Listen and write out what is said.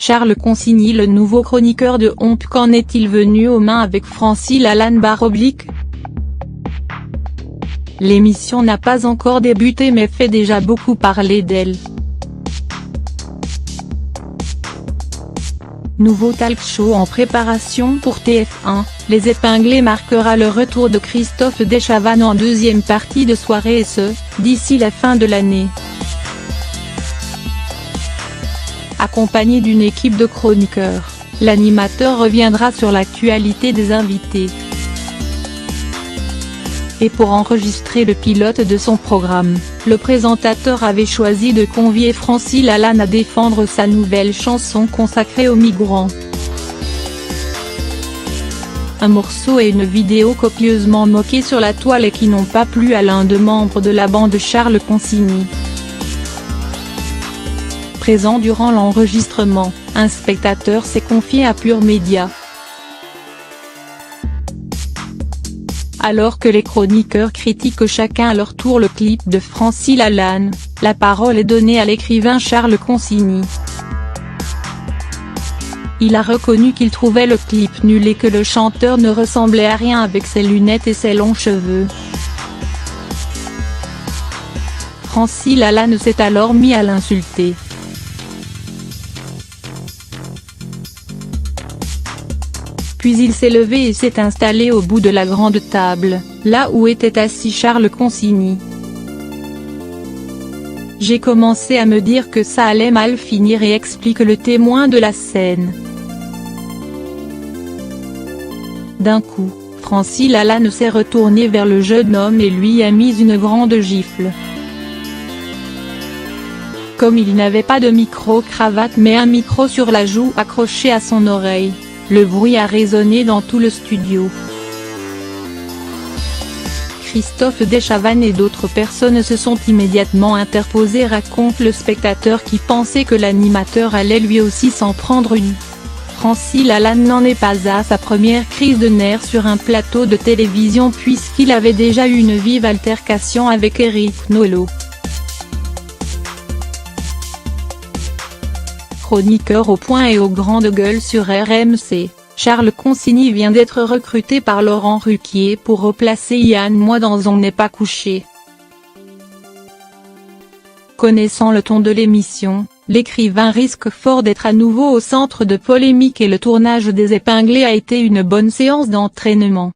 Charles Consigny, le nouveau chroniqueur de Honp, qu'en est-il venu aux mains avec Francis Lalanne /. L'émission n'a pas encore débuté mais fait déjà beaucoup parler d'elle. Nouveau talk show en préparation pour TF1, Les Épinglés marquera le retour de Christophe Dechavanne en deuxième partie de soirée et ce, d'ici la fin de l'année. Accompagné d'une équipe de chroniqueurs, l'animateur reviendra sur l'actualité des invités. Et pour enregistrer le pilote de son programme, le présentateur avait choisi de convier Francis Lalanne à défendre sa nouvelle chanson consacrée aux migrants. Un morceau et une vidéo copieusement moqués sur la toile et qui n'ont pas plu à l'un des membres de la bande Charles Consigny. Présent durant l'enregistrement, un spectateur s'est confié à Pure Média. Alors que les chroniqueurs critiquent chacun à leur tour le clip de Francis Lalanne, la parole est donnée à l'écrivain Charles Consigny. Il a reconnu qu'il trouvait le clip nul et que le chanteur ne ressemblait à rien avec ses lunettes et ses longs cheveux. Francis Lalanne s'est alors mis à l'insulter. Puis il s'est levé et s'est installé au bout de la grande table, là où était assis Charles Consigny. J'ai commencé à me dire que ça allait mal finir et explique le témoin de la scène. D'un coup, Francis Lalanne s'est retourné vers le jeune homme et lui a mis une grande gifle. Comme il n'avait pas de micro-cravate mais un micro sur la joue accroché à son oreille, le bruit a résonné dans tout le studio. Christophe Dechavanne et d'autres personnes se sont immédiatement interposées, raconte le spectateur qui pensait que l'animateur allait lui aussi s'en prendre une. Francis Lalanne n'en est pas à sa première crise de nerfs sur un plateau de télévision puisqu'il avait déjà eu une vive altercation avec Éric Nolot. Chroniqueur au point et aux grandes gueules sur RMC, Charles Consigny vient d'être recruté par Laurent Ruquier pour replacer Yann Moix dans On n'est pas couché. Connaissant le ton de l'émission, l'écrivain risque fort d'être à nouveau au centre de polémiques et le tournage des Épinglés a été une bonne séance d'entraînement.